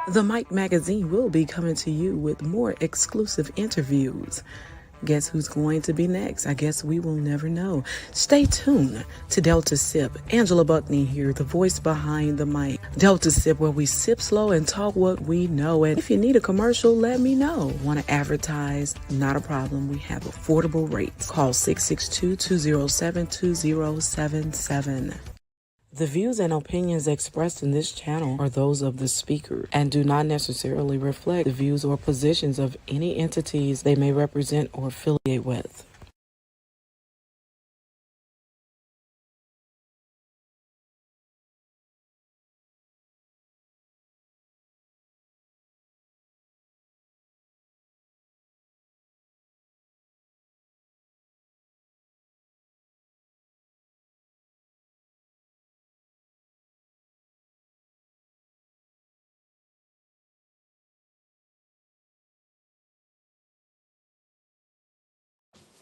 The Mike magazine will be coming to you with more exclusive interviews. Guess who's going to be next? I guess we will never know. Stay tuned to Delta Sip. Angela Buckney here, the voice behind the mic. Delta Sip, where we sip slow and talk what we know. And if you need a commercial, let me know. Want to advertise? Not a problem. We have affordable rates. Call 662-207-2077. The views and opinions expressed in this channel are those of the speaker and do not necessarily reflect the views or positions of any entities they may represent or affiliate with.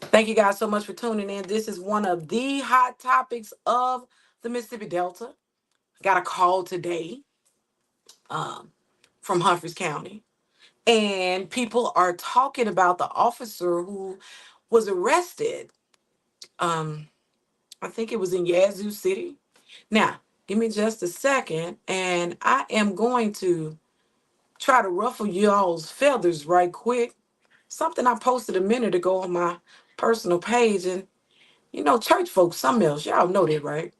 Thank you guys so much for tuning in. This is one of the hot topics of the Mississippi Delta. Got a call today from Humphreys County, and people are talking about the officer who was arrested. I think it was in Yazoo City. Now, give me just a second, and I am going to try to ruffle y'all's feathers right quick. Something I posted a minute ago on my personal page, and church folks, something else. Y'all know that, right?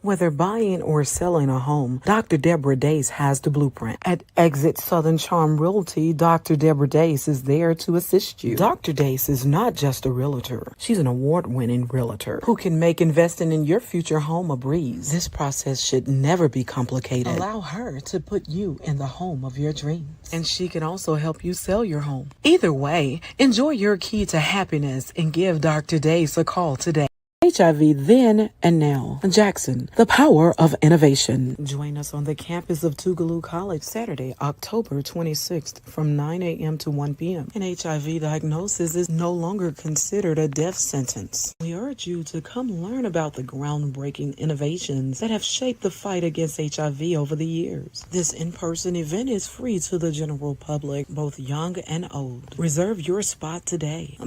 Whether buying or selling a home, Dr. Deborah Dace has the blueprint. At Exit Southern Charm Realty, Dr. Deborah Dace is there to assist you. Dr. Dace is not just a realtor. She's an award-winning realtor who can make investing in your future home a breeze. This process should never be complicated. Allow her to put you in the home of your dreams. And she can also help you sell your home. Either way, enjoy your key to happiness and give Dr. Dace a call today. HIV then and now. Jackson, the power of innovation. Join us on the campus of Tougaloo College Saturday, October 26th from 9 a.m. to 1 p.m. An HIV diagnosis is no longer considered a death sentence. We urge you to come learn about the groundbreaking innovations that have shaped the fight against HIV over the years. This in-person event is free to the general public, both young and old. Reserve your spot today.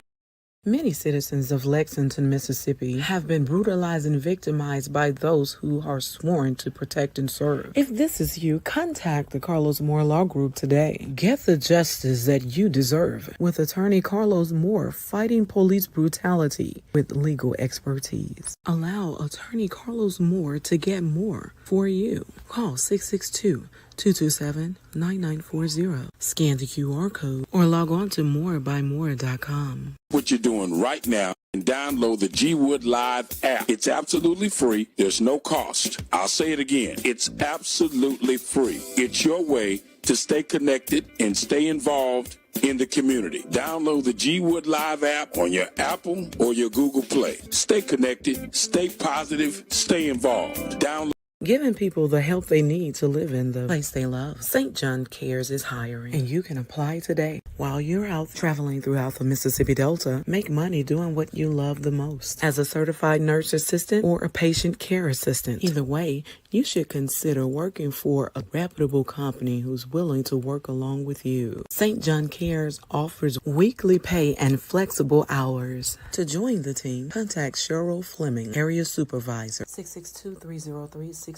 Many citizens of Lexington, Mississippi have been brutalized and victimized by those who are sworn to protect and serve. If this is you, contact the Carlos Moore Law Group today. Get the justice that you deserve with attorney Carlos Moore, fighting police brutality with legal expertise. Allow attorney Carlos Moore to get more for you. Call 662-227-9940. Scan the QR code or log on to morebymore.com. What you're doing right now and download the G Wood Live app. It's absolutely free. There's no cost. I'll say it again. It's absolutely free. It's your way to stay connected and stay involved in the community. Download the G Wood Live app on your Apple or your Google Play. Stay connected, stay positive, stay involved. Download. Giving people the help they need to live in the place they love. St. John Cares is hiring, and you can apply today. While you're out traveling throughout the Mississippi Delta, make money doing what you love the most. As a certified nurse assistant or a patient care assistant. Either way, you should consider working for a reputable company who's willing to work along with you. St. John Cares offers weekly pay and flexible hours. To join the team, contact Cheryl Fleming, area supervisor, 662-303-69.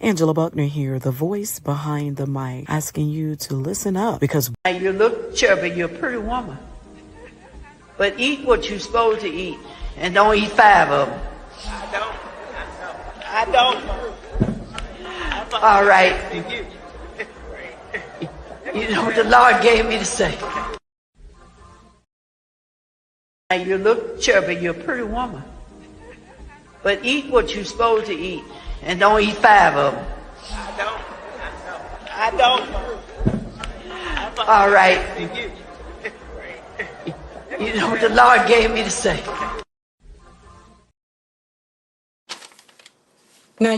Angela Buckner here, the voice behind the mic, asking you to listen up because you look chubby, you're a pretty woman. But eat what you're supposed to eat and don't eat 5 of them. I don't. All right. You know what the Lord gave me to say. You look chubby, you're a pretty woman. But eat what you're supposed to eat and don't eat 5 of them. I don't. All right. You know what the Lord gave me to say. Now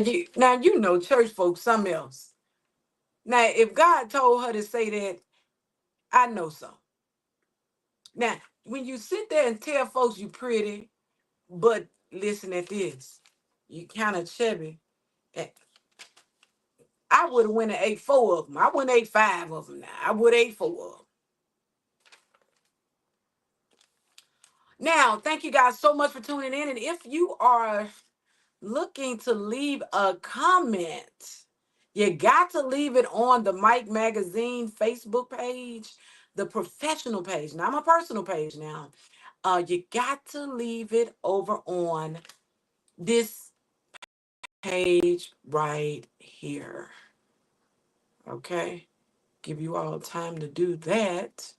you know church folks something else. Now if God told her to say that, I know so. Now when you sit there and tell folks you pretty, but listen at this, you kind of chubby. I would have went and ate 4 of them. I wouldn't ate 5 of them now. I would have ate 4 of them. Now, thank you guys so much for tuning in. And if you are looking to leave a comment, you got to leave it on the Mike Magazine Facebook page, the professional page, not my personal page now. You got to leave it over on this page right here. Okay? Give you all time to do that.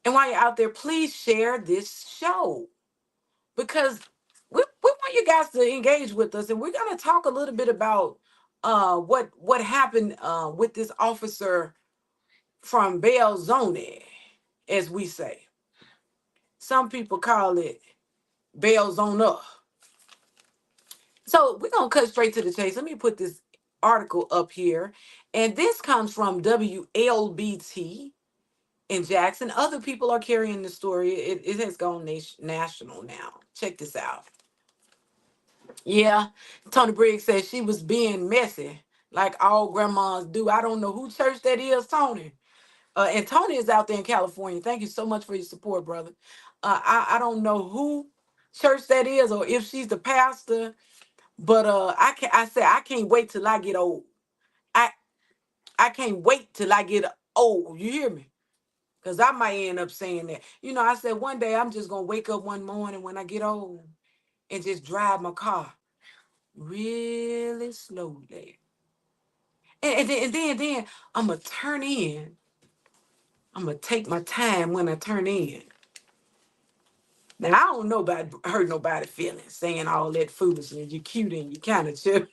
And while you're out there, please share this show because we want you guys to engage with us. And we're going to talk a little bit about what happened with this officer from Belzoni, as we say. Some people call it Belzona. So we're going to cut straight to the chase. Let me put this article up here. And this comes from WLBT in Jackson. Other people are carrying the story. It has gone national now. Check this out. Yeah, Tony Briggs says she was being messy, like all grandmas do. I don't know who church that is, Tony. And Tony is out there in California. Thank you so much for your support, brother. I don't know who church that is or if she's the pastor, but I can't wait till I get old. I I can't wait till I get old. You hear me? Because I might end up saying that. I said one day I'm just gonna wake up one morning when I get old and just drive my car really slowly. And then I'm gonna turn in. I'm gonna take my time when I turn in. Now I don't know about hurt nobody's feelings, saying all that foolishness. You cute and you kind of chill.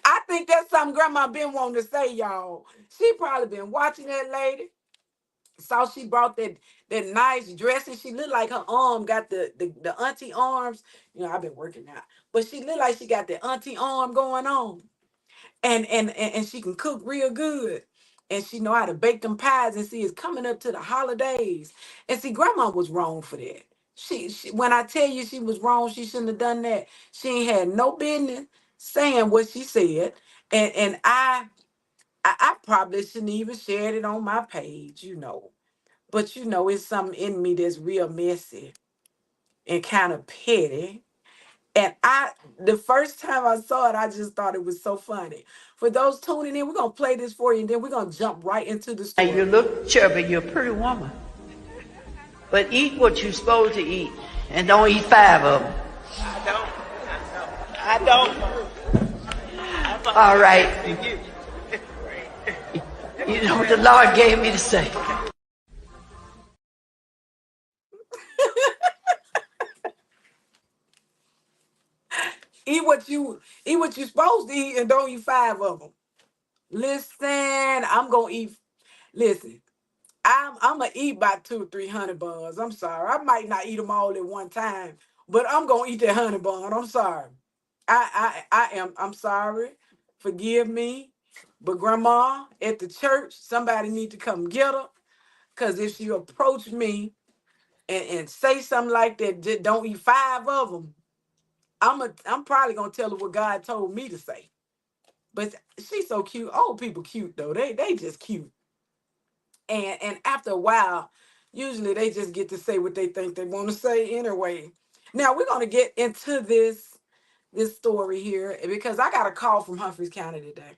I think that's something Grandma been wanting to say, y'all. She probably been watching that lady. Saw she brought that nice dress and she looked like her arm got the auntie arms. I've been working out, but she looked like she got the auntie arm going on. And she can cook real good. And she know how to bake them pies. And see, it's coming up to the holidays. And see, Grandma was wrong for that. She when I tell you she was wrong, she shouldn't have done that. She ain't had no business saying what she said. And I probably shouldn't even shared it on my page. But it's something in me that's real messy and kind of petty. And the first time I saw it, I just thought it was so funny. For those tuning in, we're gonna play this for you, and then we're gonna jump right into the And you story. look chubby, you're a pretty woman. But eat what you're supposed to eat, and don't eat 5 of them. I don't. All right. You know what the Lord gave me to say. Eat what you supposed to eat, and don't eat 5 of them. Listen, I'm gonna eat. Listen, I'm gonna eat about 200 or 300 buns. I'm sorry, I might not eat them all at one time, but I'm gonna eat that honey bun. I'm sorry. I'm sorry. Forgive me, but Grandma at the church, somebody need to come get her. Cause if she approach me and say something like that, just don't eat 5 of them. I'm probably gonna tell her what God told me to say. But she's so cute. Old people cute though. They just cute. And after a while, usually they just get to say what they think they want to say anyway. Now we're gonna get into this story here because I got a call from Humphreys County today.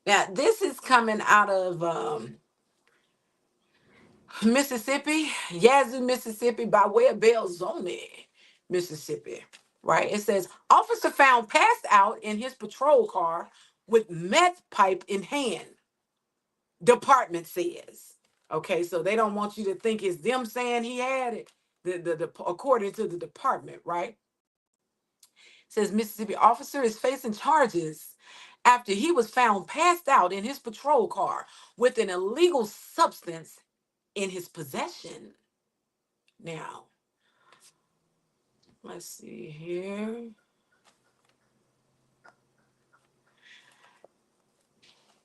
Now this is coming out of Mississippi, Yazoo, Mississippi, by way of Belzoni, Mississippi. Right? It says officer found passed out in his patrol car with meth pipe in hand. Department says. Okay, so they don't want you to think it's them saying he had it. According to the department, right? It says Mississippi officer is facing charges after he was found passed out in his patrol car with an illegal substance in his possession. Now, let's see here.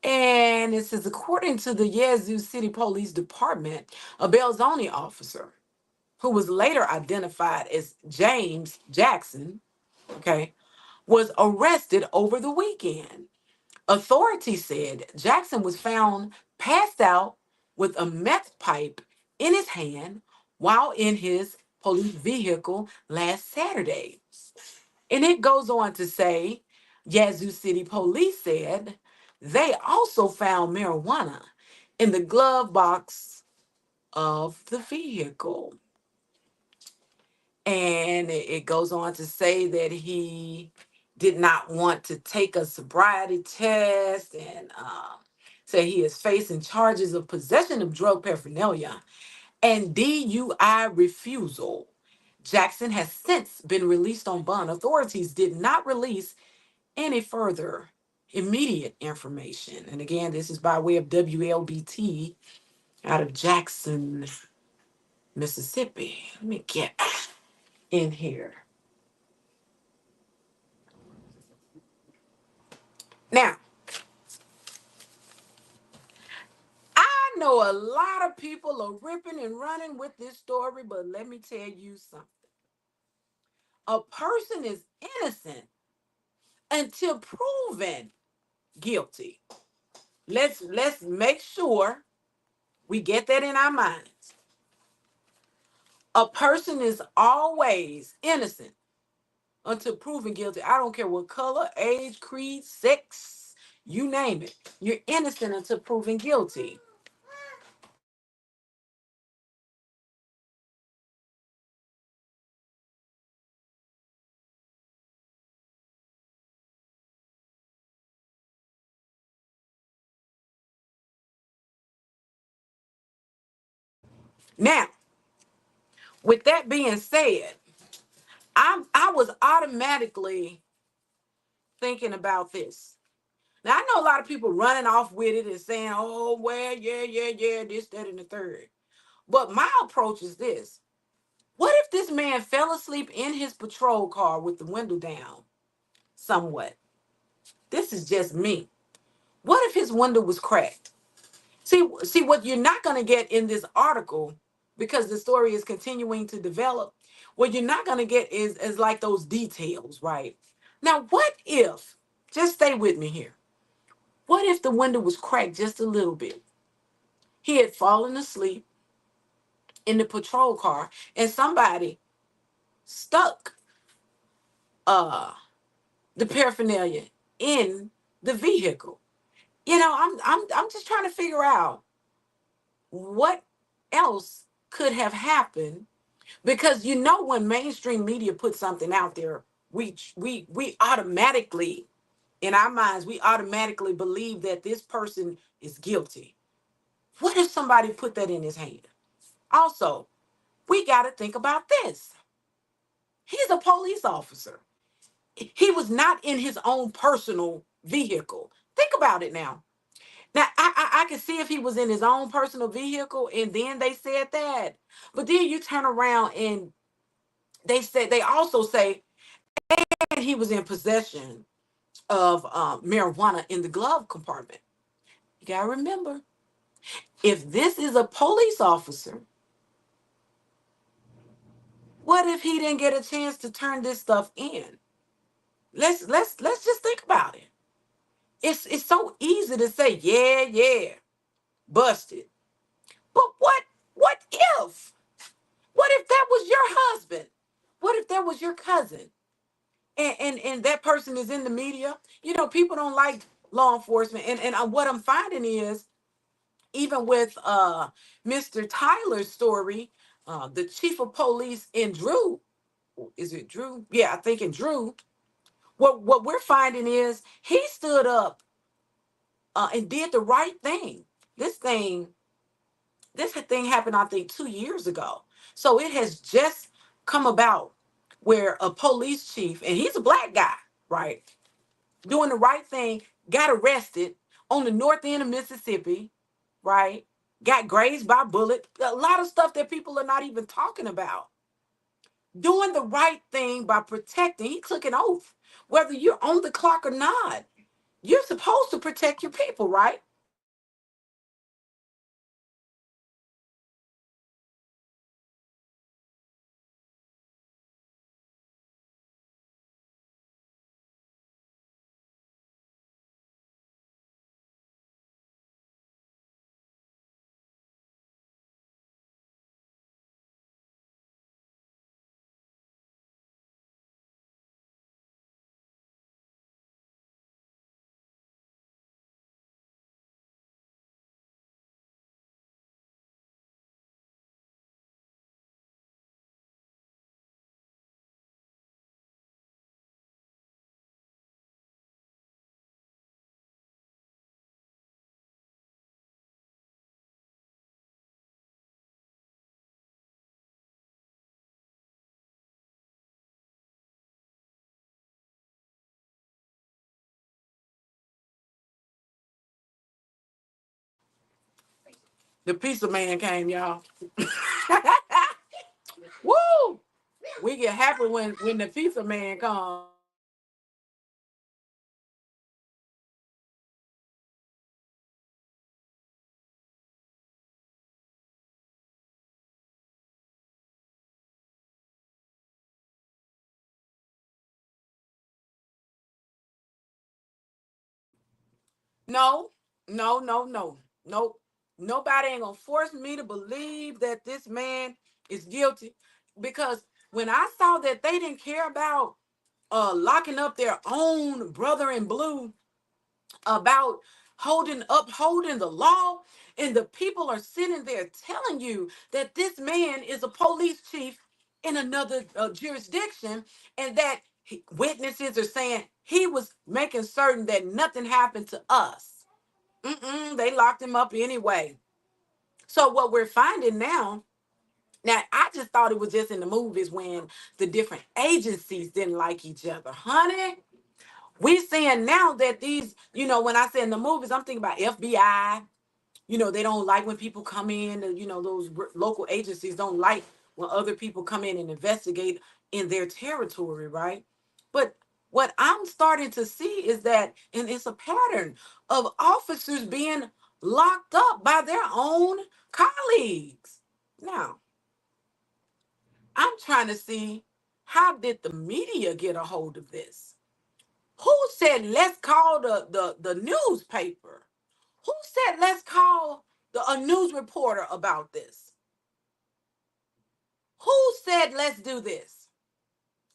And it says, according to the Yazoo City Police Department, a Belzoni officer who was later identified as James Jackson, okay, was arrested over the weekend. Authorities said Jackson was found passed out with a meth pipe in his hand while in his police vehicle last Saturday. And it goes on to say, Yazoo City Police said they also found marijuana in the glove box of the vehicle. And it goes on to say that he did not want to take a sobriety test and say he is facing charges of possession of drug paraphernalia and DUI refusal. Jackson has since been released on bond. Authorities did not release any further immediate information. And again, this is by way of WLBT out of Jackson, Mississippi. Let me get in here. Now, I know a lot of people are ripping and running with this story, but let me tell you something. A person is innocent until proven guilty. Let's make sure we get that in our minds. A person is always innocent until proven guilty. I don't care what color, age, creed, sex, you name it. You're innocent until proven guilty. Now, with that being said, I was automatically thinking about this. Now I know a lot of people running off with it and saying, "Oh well, yeah, this, that, and the third." But my approach is this: what if this man fell asleep in his patrol car with the window down, somewhat? This is just me. What if his window was cracked? See what you're not going to get in this article, because the story is continuing to develop. What you're not going to get is like those details, right? Now, what if, just stay with me here. What if the window was cracked just a little bit? He had fallen asleep in the patrol car and somebody stuck uh the paraphernalia in the vehicle. I'm just trying to figure out what else could have happened, because when mainstream media puts something out there, we automatically, in our minds, we automatically believe that this person is guilty. What if somebody put that in his hand? Also, we got to think about this. He's a police officer. He was not in his own personal vehicle. Think about it now. Now, I can see if he was in his own personal vehicle and then they said that. But then you turn around and they also say that he was in possession of marijuana in the glove compartment. You got to remember, if this is a police officer, what if he didn't get a chance to turn this stuff in? Let's just think about it. It's so easy to say, yeah, busted. But what if? What if that was your husband? What if that was your cousin? And that person is in the media? People don't like law enforcement. And what I'm finding is, even with Mr. Tyler's story, the chief of police in Drew, is it Drew? Yeah, I think in Drew. What we're finding is he stood up and did the right thing. This thing, this thing happened, I think, 2 years ago. So it has just come about where a police chief, and he's a black guy, right, doing the right thing, got arrested on the north end of Mississippi, right? Got grazed by a bullet. A lot of stuff that people are not even talking about. Doing the right thing by protecting. He took an oath. Whether you're on the clock or not, you're supposed to protect your people, right? The pizza man came, y'all. Woo! We get happy when the pizza man comes. No, no, no, no, nope. Nobody ain't gonna force me to believe that this man is guilty, because when I saw that they didn't care about locking up their own brother in blue, about upholding the law, and the people are sitting there telling you that this man is a police chief in another jurisdiction, and that witnesses are saying he was making certain that nothing happened to us. They locked him up anyway. So what we're finding now, I just thought it was just in the movies when the different agencies didn't like each other, honey. We seeing now that these, when I say in the movies, I'm thinking about FBI. They don't like when people come in, and those local agencies don't like when other people come in and investigate in their territory, right? But what I'm starting to see is that, and it's a pattern of officers being locked up by their own colleagues. Now, I'm trying to see, how did the media get a hold of this? Who said let's call the newspaper? Who said let's call a news reporter about this? Who said let's do this?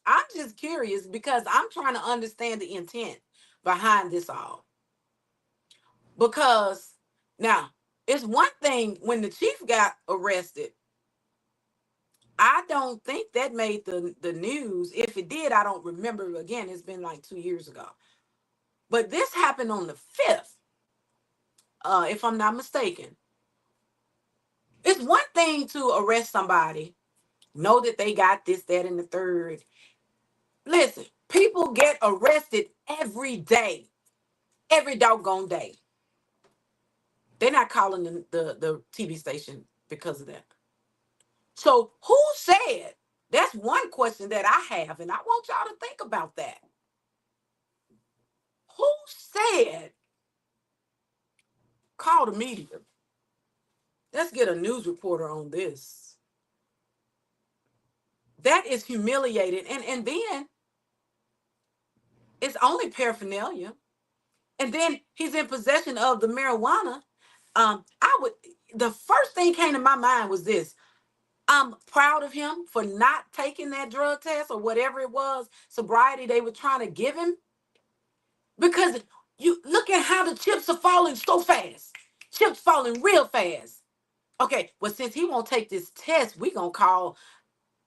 I'm just curious because I'm trying to understand the intent behind this all. Because now, it's one thing when the chief got arrested. I don't think that made the news. If it did, I don't remember. Again, it's been like 2 years ago. But this happened on the 5th, if I'm not mistaken. It's one thing to arrest somebody, know that they got this, that, and the third. Listen, people get arrested every day, every doggone day. They're not calling the TV station because of that. So who said? That's one question that I have, and I want y'all to think about that. Who said call the media? Let's get a news reporter on this. That is humiliating. And then it's only paraphernalia. And then he's in possession of the marijuana. The first thing came to my mind was this. I'm proud of him for not taking that drug test or whatever it was, sobriety they were trying to give him. Because you look at how the chips are falling so fast. Chips falling real fast. Okay, well, since he won't take this test, we gonna call.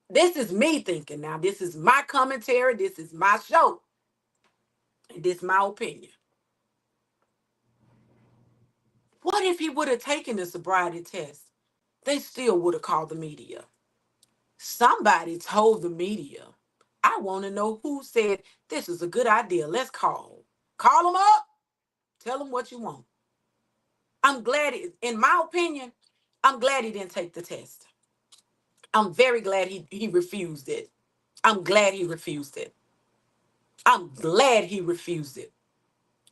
This is me thinking now. This is my commentary. This is my show. And this is my opinion. What if he would have taken the sobriety test? They still would have called the media. Somebody told the media. I want to know who said this is a good idea. Let's call. Call them up. Tell them what you want. I'm glad, in my opinion, I'm glad he didn't take the test. I'm very glad he refused it. I'm glad he refused it. I'm glad he refused it.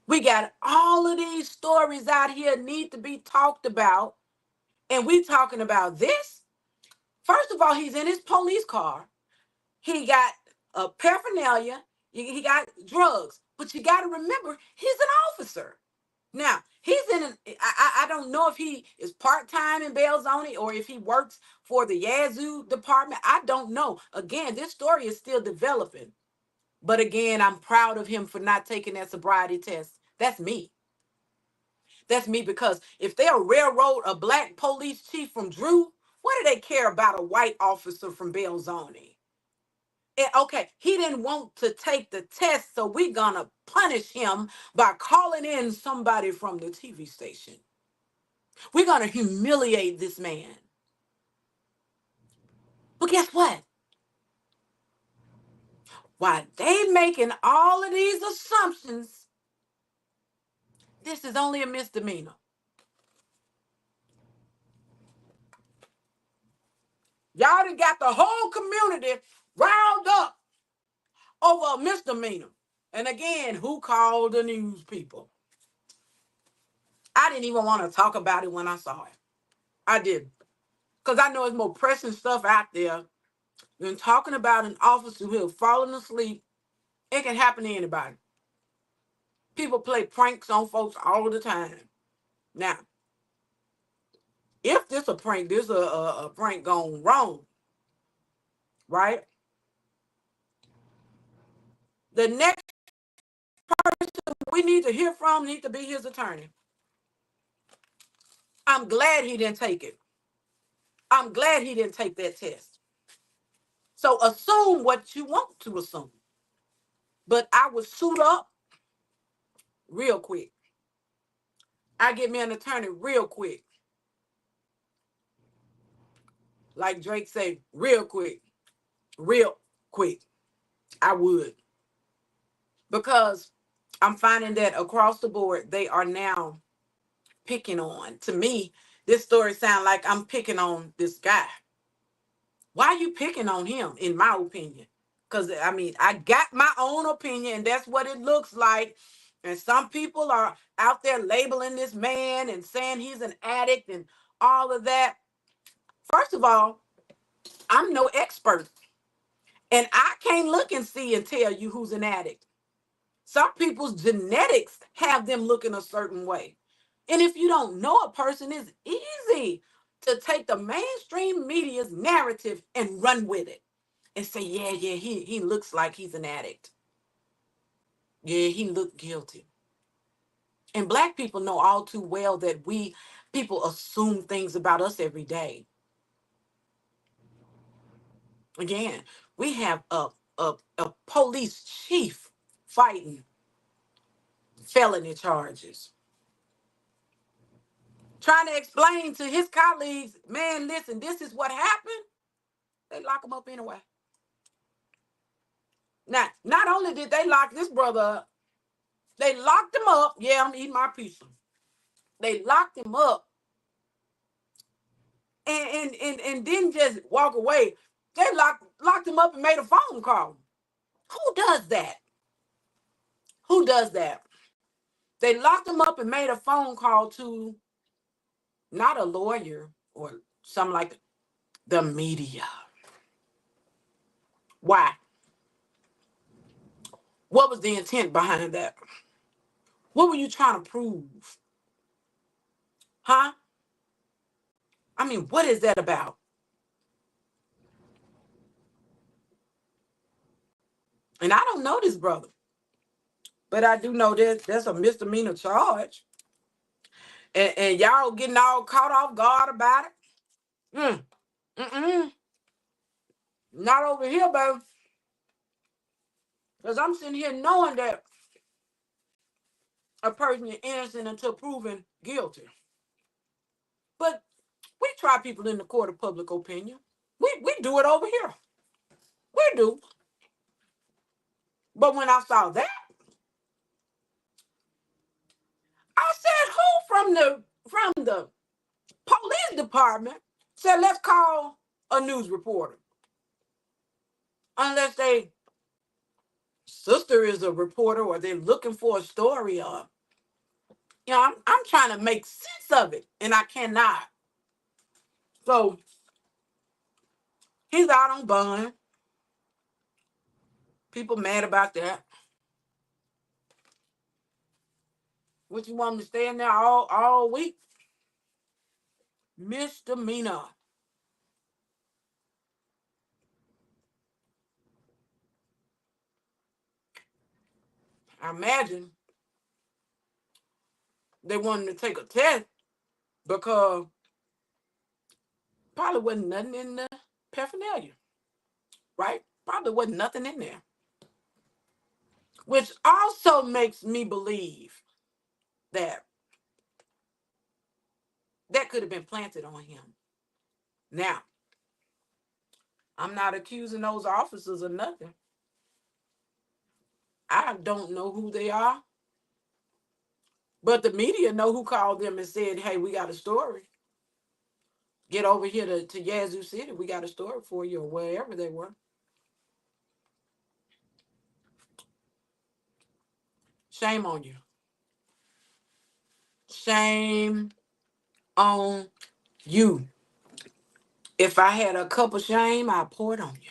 We got all of these stories out here need to be talked about. And we talking about this. First of all, he's in his police car. He got a paraphernalia. He got drugs. But you got to remember, he's an officer. Now, he's in I don't know if he is part-time in Belzoni or if he works for the Yazoo department. I don't know. Again, this story is still developing. But again, I'm proud of him for not taking that sobriety test. That's me. That's me, because if they'll railroad a black police chief from Drew, what do they care about a white officer from Belzoni? Okay, he didn't want to take the test, so we're gonna punish him by calling in somebody from the TV station. We're gonna humiliate this man. But guess what? While they making all of these assumptions, this is only a misdemeanor. Y'all done got the whole community riled up over a misdemeanor. And again, who called the news people? I didn't even want to talk about it when I saw it. I didn't. Because I know it's more pressing stuff out there than talking about an officer who has fallen asleep. It can happen to anybody. People play pranks on folks all the time. Now, if this a prank, this a prank gone wrong, right? The next we need to hear from need to be his attorney. I'm glad he didn't take it. I'm glad he didn't take that test. So assume what you want to assume. But I would suit up real quick. I get me an attorney real quick. Like Drake say, real quick. Real quick. I would. Because I'm finding that across the board, they are now picking on. To me, this story sounds like I'm picking on this guy. Why are you picking on him, in my opinion? Because, I mean, I got my own opinion, and that's what it looks like. And some people are out there labeling this man and saying he's an addict and all of that. First of all, I'm no expert. And I can't look and see and tell you who's an addict. Some people's genetics have them looking a certain way. And if you don't know a person, it's easy to take the mainstream media's narrative and run with it and say, yeah, he looks like he's an addict. Yeah, he looked guilty. And Black people know all too well that people assume things about us every day. Again, we have a police chief fighting felony charges, trying to explain to his colleagues, man, listen, this is what happened. They lock him up anyway. Now, not only did they lock this brother up, they locked him up. Yeah, I'm eating my pizza. They locked him up and didn't just walk away. They locked him up and made a phone call. Who does that? Who does that? They locked him up and made a phone call to not a lawyer or something like the media. Why? What was the intent behind that? What were you trying to prove? Huh? I mean, what is that about? And I don't know this brother, but I do know that's a misdemeanor charge. And y'all getting all caught off guard about it. Not over here, baby. Because I'm sitting here knowing that a person is innocent until proven guilty. But we try people in the court of public opinion. We do it over here. We do. But when I saw that, I said, who from the police department said, let's call a news reporter? Unless they sister is a reporter or they're looking for a story or, I'm trying to make sense of it and I cannot. So he's out on bond. People mad about that. What you want him to stay in there all week? Misdemeanor. I imagine they wanted to take a test because probably wasn't nothing in the paraphernalia, right? Probably wasn't nothing in there. Which also makes me believe that that could have been planted on him. Now, I'm not accusing those officers of nothing. I don't know who they are. But the media know who called them and said, hey, we got a story. get over here to Yazoo City. We got a story for you, or wherever they were. Shame on you. Shame on you. If I had a cup of shame, I'd pour it on you.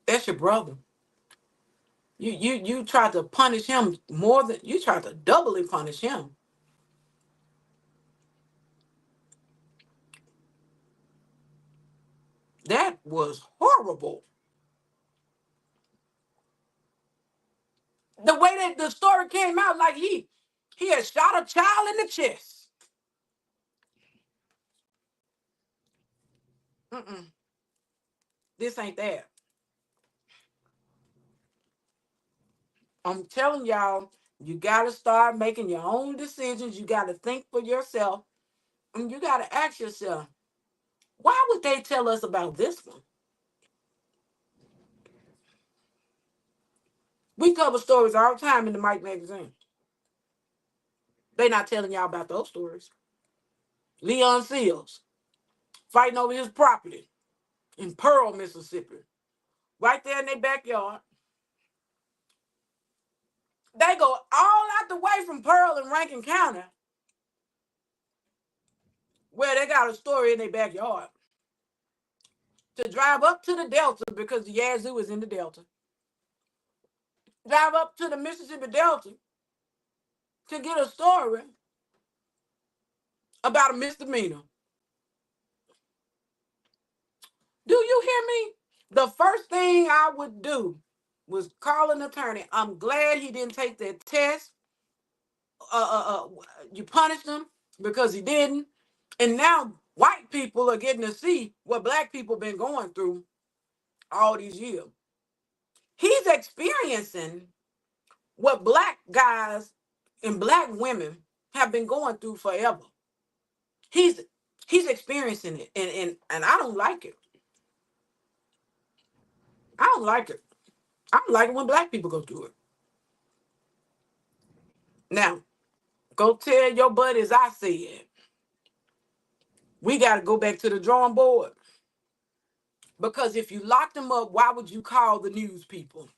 That's your brother. You tried to punish him more than you tried to doubly punish him. That was horrible. The way that the story came out, like he had shot a child in the chest. Mm-mm. This ain't that. I'm telling y'all, you gotta start making your own decisions. You gotta think for yourself, and you gotta ask yourself, why would they tell us about this one? We cover stories all the time in the Mike magazine. They not telling y'all about those stories. Leon Seals fighting over his property in Pearl, Mississippi, right there in their backyard. They go all out the way from Pearl in Rankin County, where they got a story in their backyard, to drive up to the Delta because the Yazoo is in the Delta. Drive up to the Mississippi Delta to get a story about a misdemeanor. Do you hear me? The first thing I would do was call an attorney. I'm glad he didn't take that test. You punished him because he didn't. And now white people are getting to see what black people been going through all these years. He's experiencing what black guys and black women have been going through forever. He's experiencing it, and I don't like it. I don't like it. I don't like it when black people go through it. Now, go tell your buddies I said we got to go back to the drawing board. Because if you locked him up, why would you call the news people?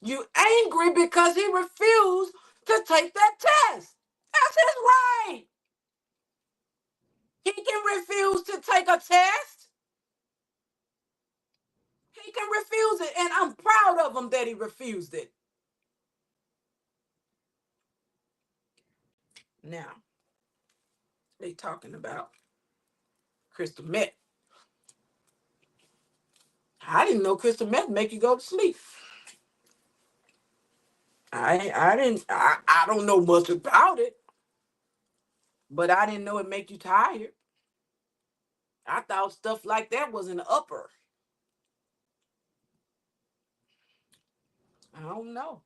You angry because he refused to take that test. That's his right. He can refuse to take a test. He can refuse it, and I'm proud of him that he refused it. Now, they talking about crystal meth. I didn't know crystal meth make you go to sleep. I don't know much about it, but I didn't know it make you tired. I thought stuff like that was an upper. I don't know.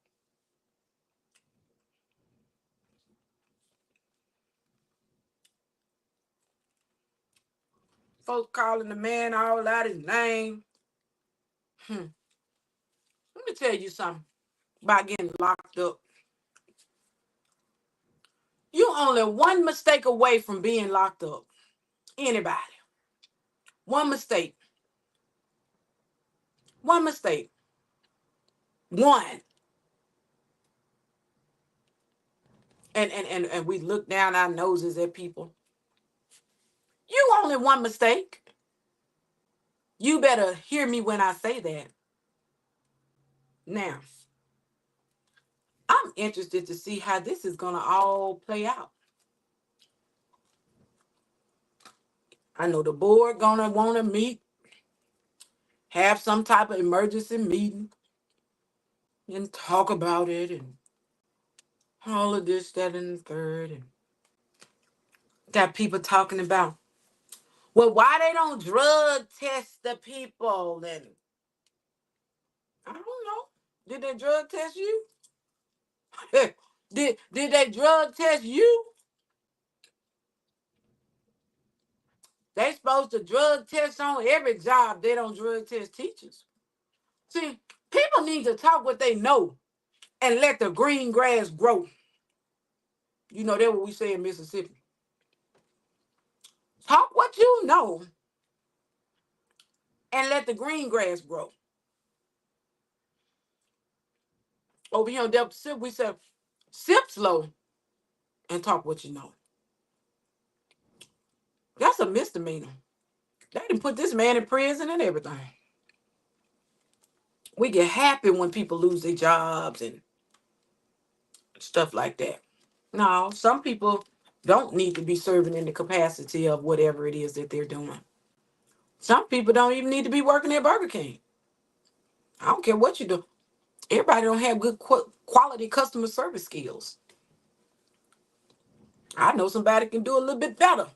Folks calling the man all out his name. Let me tell you something about getting locked up. You only one mistake away from being locked up. Anybody. One mistake. One mistake. One. And we look down our noses at people. You only one mistake. You better hear me when I say that. Now, I'm interested to see how this is going to all play out. I know the board going to want to meet, have some type of emergency meeting, and talk about it, and all of this, that, and the third. And got people talking about, well, why they don't drug test the people? And I don't know. Did they drug test you? did they drug test you? They supposed to drug test on every job. They don't drug test teachers. See, people need to talk what they know and let the green grass grow. You know, that's what we say in Mississippi. Talk what you know and let the green grass grow. Over here on Delta Sip, we said, sip slow and talk what you know. That's a misdemeanor. They didn't put this man in prison and everything. We get happy when people lose their jobs and stuff like that. No, some people don't need to be serving in the capacity of whatever it is that they're doing. Some people don't even need to be working at Burger King. I don't care what you do. Everybody don't have good quality customer service skills. I know somebody can do a little bit better.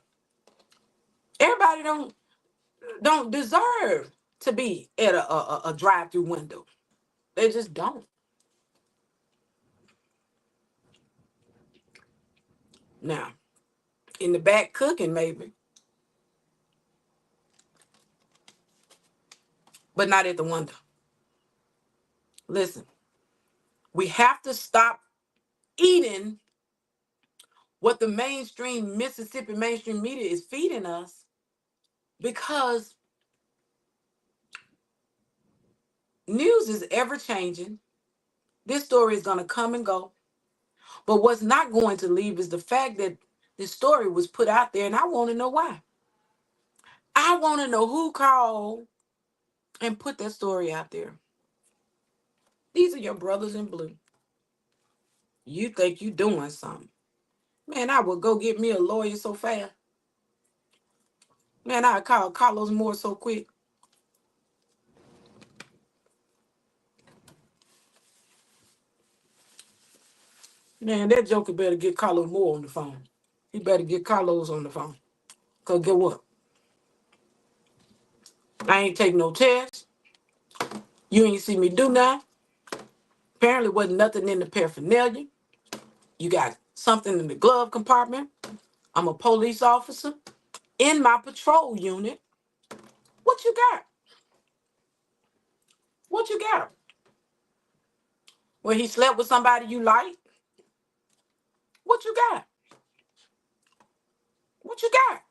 Everybody don't deserve to be at a drive-through window. They just don't. Now, in the back cooking maybe, but not at the window. Listen, we have to stop eating what the mainstream Mississippi mainstream media is feeding us, because news is ever changing. This story is going to come and go. But what's not going to leave is the fact that this story was put out there, and I want to know why. I want to know who called and put that story out there. These are your brothers in blue. You think you doing something. Man, I would go get me a lawyer so fast. Man, I'd call Carlos Moore so quick. Man, that joker better get Carlos Moore on the phone. He better get Carlos on the phone. Because get what? I ain't take no test. You ain't see me do nothing. Apparently wasn't nothing in the paraphernalia. You got something in the glove compartment. I'm a police officer in my patrol unit. What you got? What you got? When he slept with somebody you like? What you got? What you got?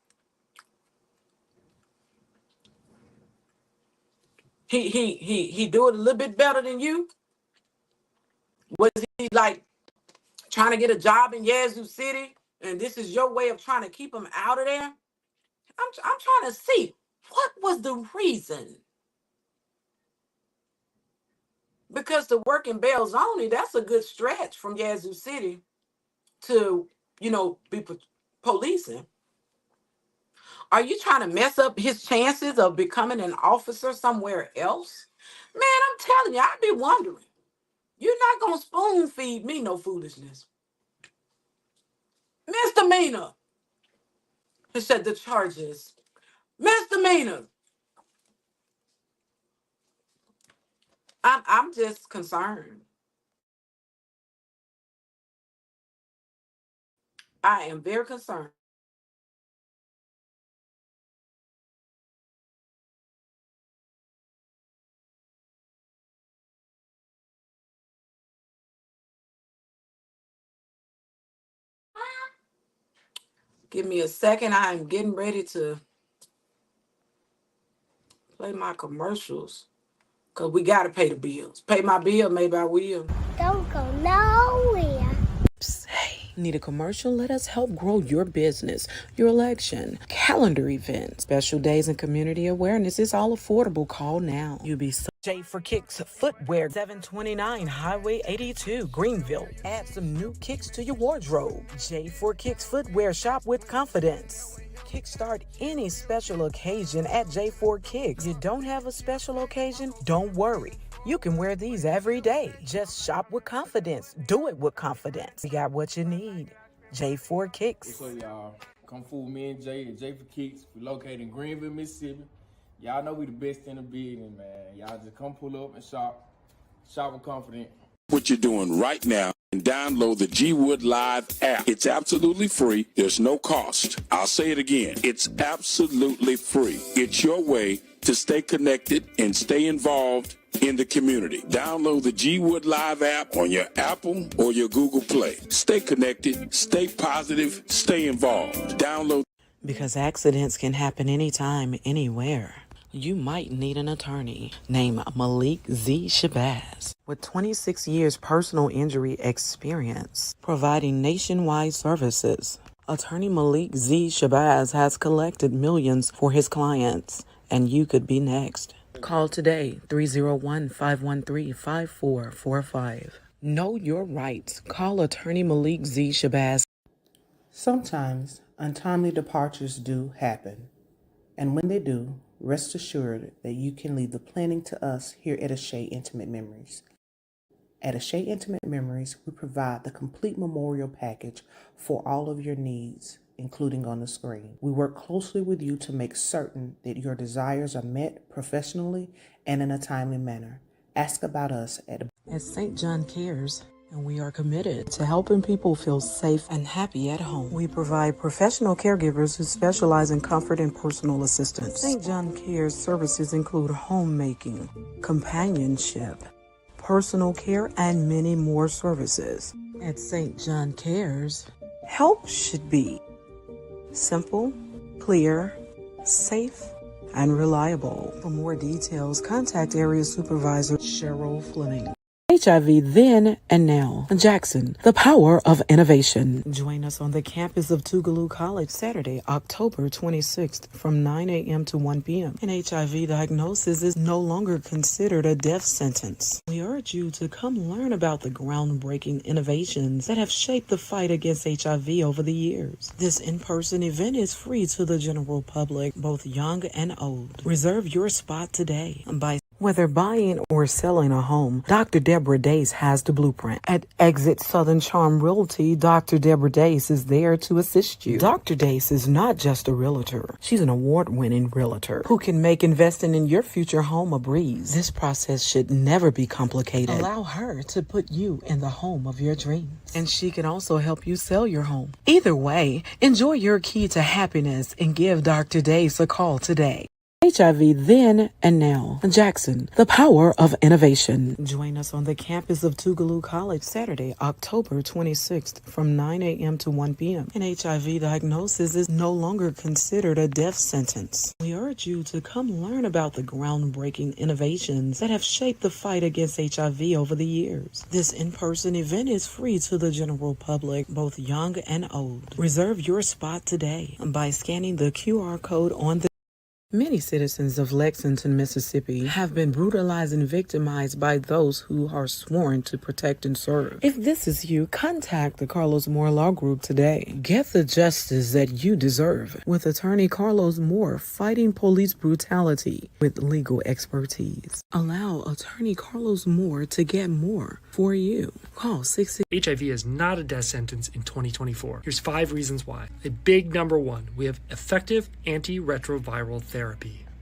He do it a little bit better than you? Was he like trying to get a job in Yazoo City, and this is your way of trying to keep him out of there? I'm trying to see what was the reason. Because to work in Belzoni, that's a good stretch from Yazoo City to, be policing. Are you trying to mess up his chances of becoming an officer somewhere else? Man, I'm telling you, I'd be wondering. You're not going to spoon feed me no foolishness. Misdemeanor. He said the charges. Misdemeanor. I'm just concerned. I am very concerned. Give me a second. I'm getting ready to play my commercials. Because we got to pay the bills. Pay my bill, maybe I will. Don't go nowhere. Hey, need a commercial? Let us help grow your business, your election, calendar events, special days, and community awareness. It's all affordable. Call now. You be so J for Kicks Footwear, 729 Highway 82, Greenville. Add some new kicks to your wardrobe. J for Kicks Footwear, shop with confidence. Kickstart any special occasion at J4 Kicks. You don't have a special occasion? Don't worry. You can wear these every day. Just shop with confidence. Do it with confidence. We got what you need. J4 Kicks. What's up, y'all? Come fool me and Jay at J for Kicks. We located in Greenville, Mississippi. Y'all know we the best in the business, man. Y'all just come pull up and shop. Shop with confidence. What you're doing right now and download the G Wood Live app. It's absolutely free. There's no cost. I'll say it again. It's absolutely free. It's your way to stay connected and stay involved in the community. Download the G Wood Live app on your Apple or your Google Play. Stay connected, stay positive, stay involved. Download. Because accidents can happen anytime, anywhere. You might need an attorney named Malik Z. Shabazz with 26 years personal injury experience, providing nationwide services. Attorney Malik Z. Shabazz has collected millions for his clients, and you could be next. Call today, 301-513-5445. Know your rights. Call Attorney Malik Z. Shabazz. Sometimes untimely departures do happen, and when they do, rest assured that you can leave the planning to us here at Ashay Intimate Memories. At Ashay Intimate Memories, we provide the complete memorial package for all of your needs, including on the screen. We work closely with you to make certain that your desires are met professionally and in a timely manner. Ask about us at St. John Cares, and we are committed to helping people feel safe and happy at home. We provide professional caregivers who specialize in comfort and personal assistance. St. John Cares services include homemaking, companionship, personal care, and many more services. At St. John Cares, help should be simple, clear, safe, and reliable. For more details, contact Area Supervisor Cheryl Fleming. HIV then and now. Jackson, the power of innovation. Join us on the campus of Tougaloo College Saturday, October 26th from 9 a.m. to 1 p.m. An HIV diagnosis is no longer considered a death sentence. We urge you to come learn about the groundbreaking innovations that have shaped the fight against HIV over the years. This in-person event is free to the general public, both young and old. Reserve your spot today by whether buying or selling a home, Dr. Deborah Dace has the blueprint. At Exit Southern Charm Realty, Dr. Deborah Dace is there to assist you. Dr. Dace is not just a realtor. She's an award-winning realtor who can make investing in your future home a breeze. This process should never be complicated. Allow her to put you in the home of your dreams. And she can also help you sell your home. Either way, enjoy your key to happiness and give Dr. Dace a call today. HIV then and now. Jackson, the power of innovation. Join us on the campus of Tougaloo College Saturday, October 26th from 9 a.m. to 1 p.m. An HIV diagnosis is no longer considered a death sentence. We urge you to come learn about the groundbreaking innovations that have shaped the fight against HIV over the years. This in-person event is free to the general public, both young and old. Reserve your spot today by scanning the QR code on the Many citizens of Lexington, Mississippi have been brutalized and victimized by those who are sworn to protect and serve. If this is you, contact the Carlos Moore Law Group today. Get the justice that you deserve with attorney Carlos Moore, fighting police brutality with legal expertise. Allow attorney Carlos Moore to get more for you. Call 66. HIV is not a death sentence in 2024. Here's 5 reasons why. A big number 1, we have effective antiretroviral therapy.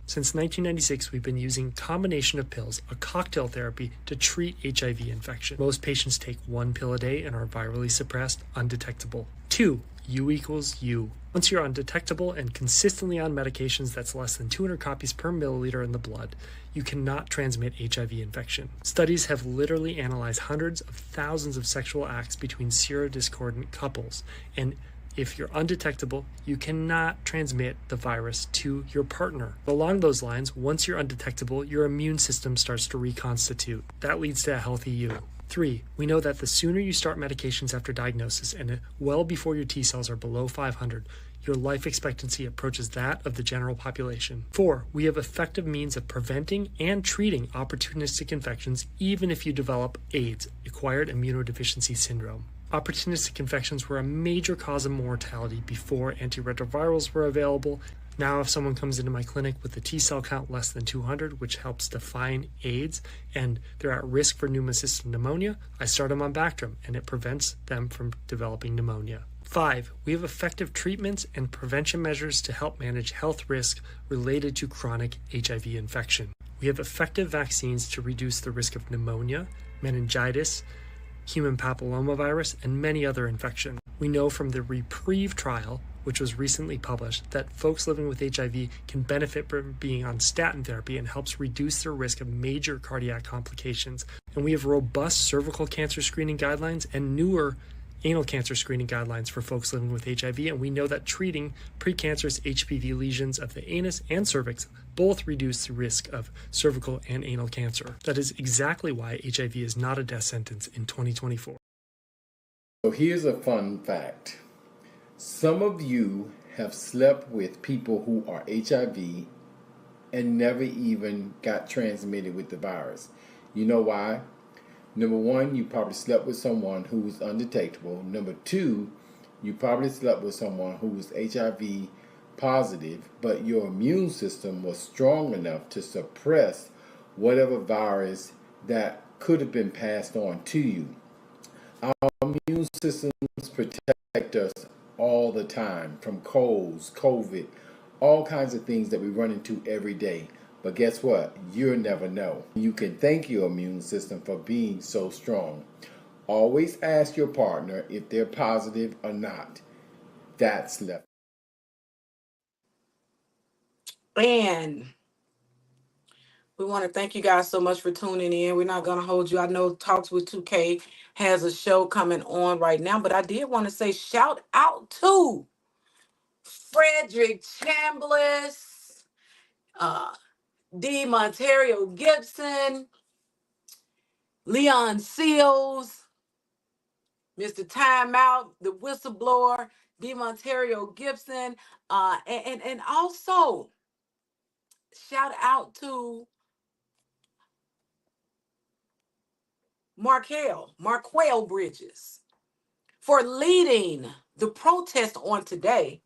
Since 1996, we've been using combination of pills, a cocktail therapy, to treat HIV infection. Most patients take 1 pill a day and are virally suppressed, undetectable. 2, U equals U. Once you're undetectable and consistently on medications that's less than 200 copies per milliliter in the blood, you cannot transmit HIV infection. Studies have literally analyzed hundreds of thousands of sexual acts between serodiscordant couples, and if you're undetectable, you cannot transmit the virus to your partner. Along those lines, once you're undetectable, your immune system starts to reconstitute. That leads to a healthy you. 3, we know that the sooner you start medications after diagnosis and well before your T cells are below 500, your life expectancy approaches that of the general population. 4, we have effective means of preventing and treating opportunistic infections even if you develop AIDS, acquired immunodeficiency syndrome. Opportunistic infections were a major cause of mortality before antiretrovirals were available. Now, if someone comes into my clinic with a T cell count less than 200, which helps define AIDS, and they're at risk for pneumocystis pneumonia, I start them on Bactrim, and it prevents them from developing pneumonia. 5, we have effective treatments and prevention measures to help manage health risk related to chronic HIV infection. We have effective vaccines to reduce the risk of pneumonia, meningitis, human papillomavirus, and many other infections. We know from the Reprieve trial, which was recently published, that folks living with HIV can benefit from being on statin therapy and helps reduce their risk of major cardiac complications. And we have robust cervical cancer screening guidelines and newer anal cancer screening guidelines for folks living with HIV, and we know that treating precancerous HPV lesions of the anus and cervix both reduce the risk of cervical and anal cancer. That is exactly why HIV is not a death sentence in 2024. So here's a fun fact. Some of you have slept with people who are HIV and never even got transmitted with the virus. You know why? Number one, you probably slept with someone who was undetectable. Number two, you probably slept with someone who was HIV positive, but your immune system was strong enough to suppress whatever virus that could have been passed on to you. Our immune systems protect us all the time from colds, COVID, all kinds of things that we run into every day. But guess what? You'll never know. You can thank your immune system for being so strong. Always ask your partner if they're positive or not. That's left. And we want to thank you guys so much for tuning in. We're not going to hold you. I know Talks with 2K has a show coming on right now, but I did want to say shout out to Frederick Chambliss, D. Monterio Gibson, Leon Seals, Mr. Timeout, the whistleblower, D. Monterio Gibson, and also shout out to Marquel Bridges for leading the protest on today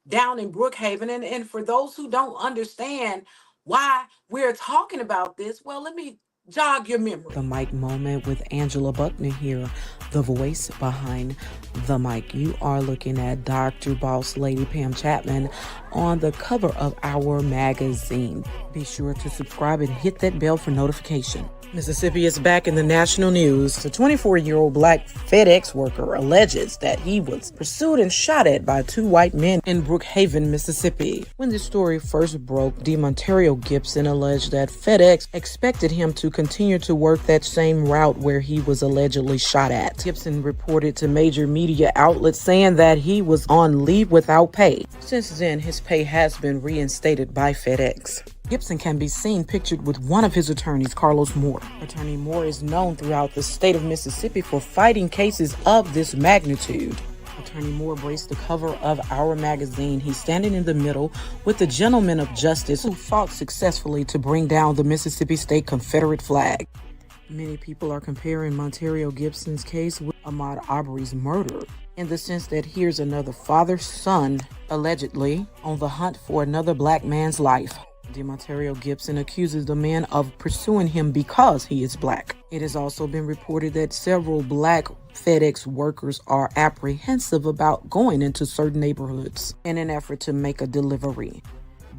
down in Brookhaven. And for those who don't understand why we're talking about this, well, let me jog your memory. The mic moment with Angela Buckner here, the voice behind the mic. You are looking at Dr. Boss Lady Pam Chapman on the cover of our magazine. Be sure to subscribe and hit that bell for notification. Mississippi is back in the national news. A 24-year-old black FedEx worker alleges that he was pursued and shot at by two white men in Brookhaven, Mississippi. When the story first broke, DeMontario Gibson alleged that FedEx expected him to continue to work that same route where he was allegedly shot at. Gibson reported to major media outlets saying that he was on leave without pay. Since then, his pay has been reinstated by FedEx. Gibson can be seen pictured with one of his attorneys, Carlos Moore. Attorney Moore is known throughout the state of Mississippi for fighting cases of this magnitude. Attorney Moore graced the cover of our magazine. He's standing in the middle with the gentleman of justice who fought successfully to bring down the Mississippi State Confederate flag. Many people are comparing Monterio Gibson's case with Ahmaud Arbery's murder, in the sense that here's another father-son, allegedly, on the hunt for another black man's life. DeMontario Gibson accuses the man of pursuing him because he is black. It has also been reported that several black FedEx workers are apprehensive about going into certain neighborhoods in an effort to make a delivery.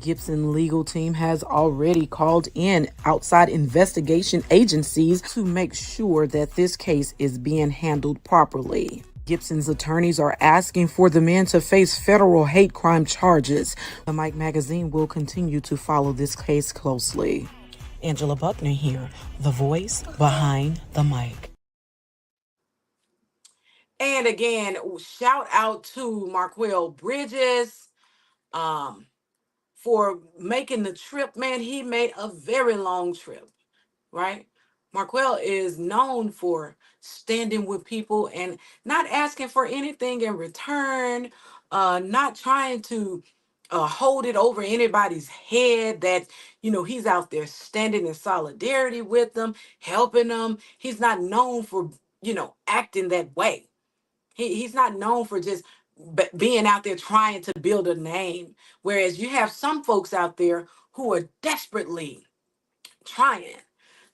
Gibson legal team has already called in outside investigation agencies to make sure that this case is being handled properly. Gibson's attorneys are asking for the men to face federal hate crime charges. The Mike magazine will continue to follow this case closely. Angela Buckner here, the voice behind the mic. And again, shout out to Marquel Bridges for making the trip. Man, he made a very long trip, right? Marquel is known for standing with people and not asking for anything in return, not trying to hold it over anybody's head that, he's out there standing in solidarity with them, helping them. He's not known for, acting that way. He's not known for just being out there trying to build a name. Whereas you have some folks out there who are desperately trying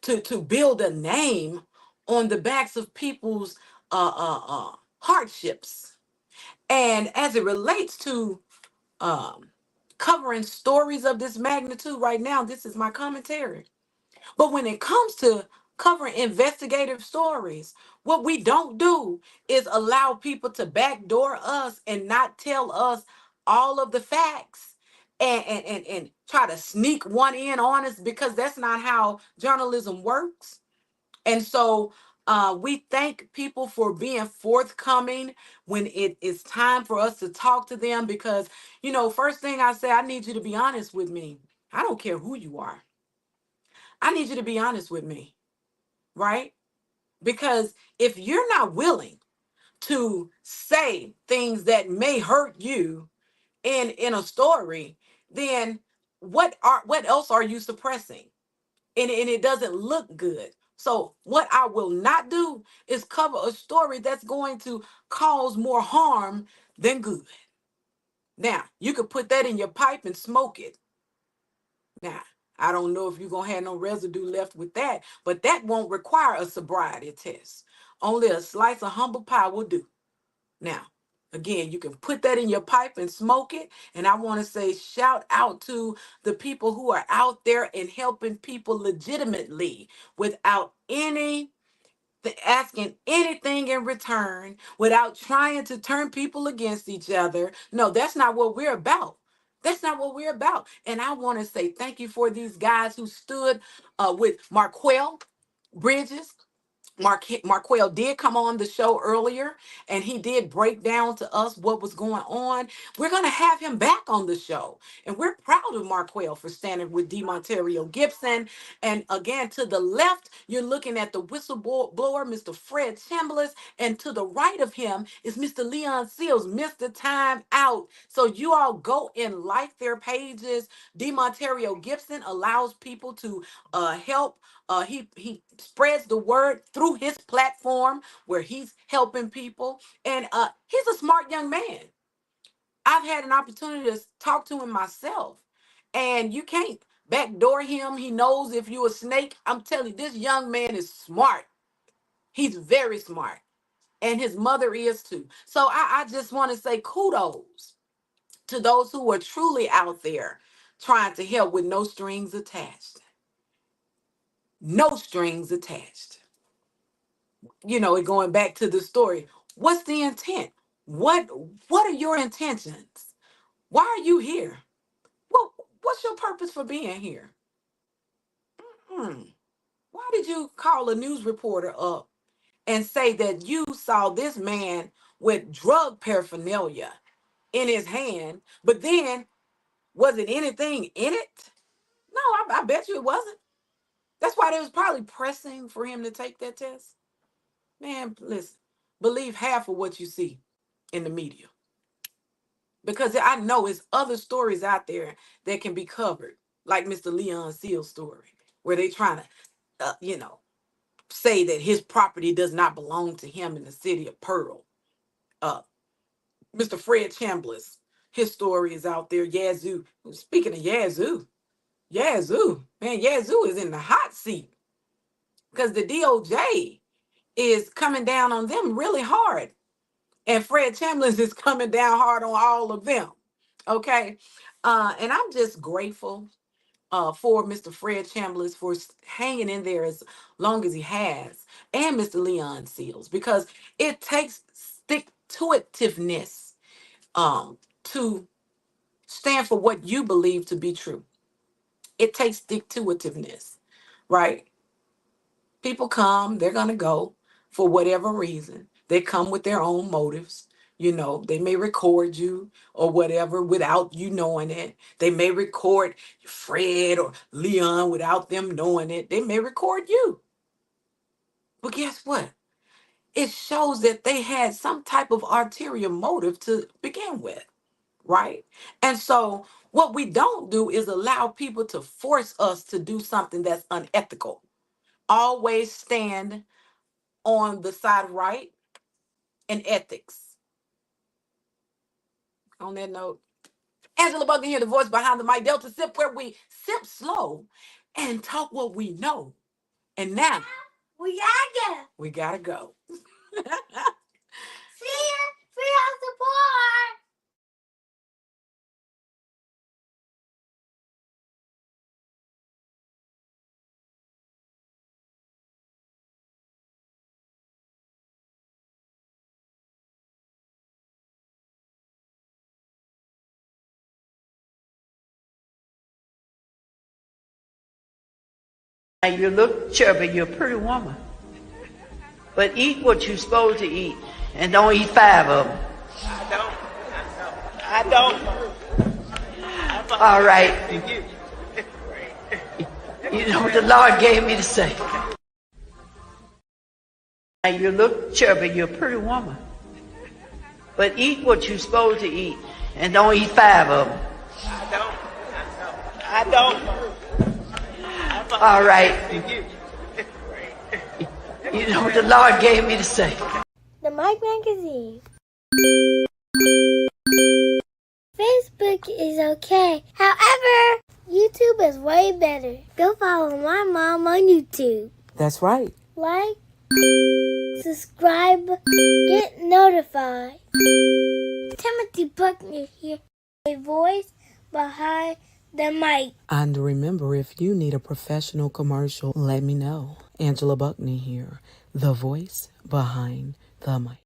to build a name on the backs of people's hardships. And as it relates to covering stories of this magnitude right now, this is my commentary. But when it comes to covering investigative stories, what we don't do is allow people to backdoor us and not tell us all of the facts and try to sneak one in on us, because that's not how journalism works. And so We thank people for being forthcoming when it is time for us to talk to them because, first thing I say, I need you to be honest with me. I don't care who you are. I need you to be honest with me, right? Because if you're not willing to say things that may hurt you in a story, then what else are you suppressing? And it doesn't look good. So what I will not do is cover a story that's going to cause more harm than good. Now, you could put that in your pipe and smoke it. Now, I don't know if you're going to have no residue left with that, but that won't require a sobriety test. Only a slice of humble pie will do. Now, again, you can put that in your pipe and smoke it. And I want to say shout out to the people who are out there and helping people legitimately without asking anything in return, without trying to turn people against each other. No, that's not what we're about. That's not what we're about. And I want to say thank you for these guys who stood with Marquel Bridges. Marquel did come on the show earlier and he did break down to us what was going on. We're going to have him back on the show. And we're proud of Marquel for standing with DeMonterio Gibson. And again, to the left, you're looking at the whistleblower, Mr. Fred Chambliss. And to the right of him is Mr. Leon Seals, Mr. Time Out. So you all go and like their pages. DeMonterio Gibson allows people to help. He spreads the word through his platform where he's helping people, and he's a smart young man. I've had an opportunity to talk to him myself, and you can't backdoor him. He knows if you're a snake. I'm telling you, this young man is smart. He's very smart, and his mother is too. So I just want to say kudos to those who are truly out there trying to help with no strings attached. No strings attached. Going back to the story, what's the intent? What are your intentions? Why are you here? What's your purpose for being here? Hmm. Why did you call a news reporter up and say that you saw this man with drug paraphernalia in his hand, but then was it anything in it? No, I bet you it wasn't. That's why they was probably pressing for him to take that test. Man, listen, believe half of what you see in the media. Because I know it's other stories out there that can be covered, like Mr. Leon Seal's story, where they trying to, say that his property does not belong to him in the city of Pearl. Uh, Mr. Fred Chambliss, his story is out there. Yazoo. Speaking of Yazoo, man, Yazoo is in the hot seat because the DOJ is coming down on them really hard. And Fred Chambliss is coming down hard on all of them. Okay. And I'm just grateful for Mr. Fred Chambliss for hanging in there as long as he has, and Mr. Leon Seals, because it takes stick to itiveness to stand for what you believe to be true. It takes stick to itiveness, right? People come, they're going to go for whatever reason. They come with their own motives. They may record you or whatever without you knowing it. They may record Fred or Leon without them knowing it. They may record you. But guess what? It shows that they had some type of ulterior motive to begin with, right? And so what we don't do is allow people to force us to do something that's unethical. Always stand on the side of right and ethics. On that note, Angela Buckley here, the voice behind the mic, Delta Sip, where we sip slow and talk what we know. And now, we gotta go. We gotta go. See ya. See y'all support. You look chubby. You're a pretty woman. But eat what you're supposed to eat, and don't eat 5 of them. I don't. All right. You know what the Lord gave me to say. Now you look chubby, you're a pretty woman. But eat what you're supposed to eat, and don't eat 5 of them. I don't. All right. You know what the Lord gave me to say. The Mike Magazine. Facebook is okay. However, YouTube is way better. Go follow my mom on YouTube. That's right. Like, subscribe, get notified. Timothy Buckner here, a voice behind the mic. And remember, if you need a professional commercial, let me know. Angela Buckney here, the voice behind the mic.